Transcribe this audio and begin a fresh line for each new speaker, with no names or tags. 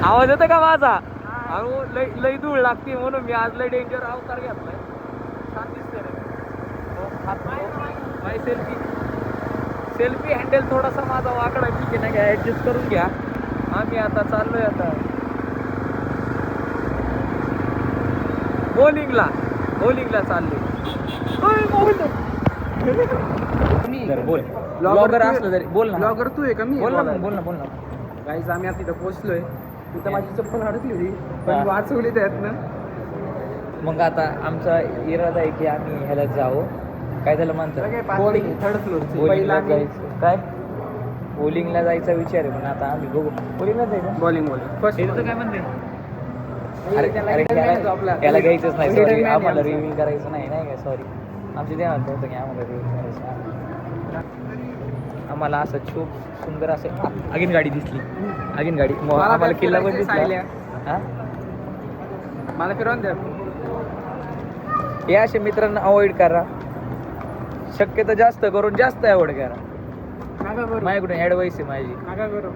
आवाज येतो का माझा? अहो लय धूळ लागते म्हणून मी आज लय डेंजर अवतार घेतलाय. छान दिसते रे. सेल्फी हँडल थोडासा माझा वाकडा ठीक आहे नाही का, ऍडजस्ट करून घ्या. आम्ही आता चाललोय आता बॉलिंगला चाललोय. बोल ब्लॉगर असलं तरी बोल ना.
ब्लॉगर तू आहे का मी?
बोल ना.
गाईज आम्ही आता इथं पोहोचलोय. तिथं माझी चप्पल अडकली होती पण वाचवली त्यातनं.
मग आता आमचा इरादा आहे की आम्ही ह्याला जावं. काय झालं म्हणतात
बॉलिंग थर्ड फ्लोअर
बॉलिंगला जायचं. काय बॉलिंगला जायचा विचार आहे पण आता आम्ही बघू. बॉलिंगला जायचं.
बॉलिंग फर्स्ट
काय म्हणते?
आपला
याला घ्यायचंच नाही. सॉरी आम्हाला रिव्ह्यू करायचं नाही का. सॉरी आमच्या ध्यानात नव्हतं की आम्हाला रिव्ह्यू करायचं. आम्हाला असं खूप सुंदर असं अगीन गाडी दिसली. आम्हाला किल्ला पण दिसला.
मला फिरवून द्या.
हे असे मित्रांना अवॉइड करा. शक्यतो जास्त करून जास्त अवॉइड करा. माझ्याकडून ॲडवाईस आहे माझी.
नका करू.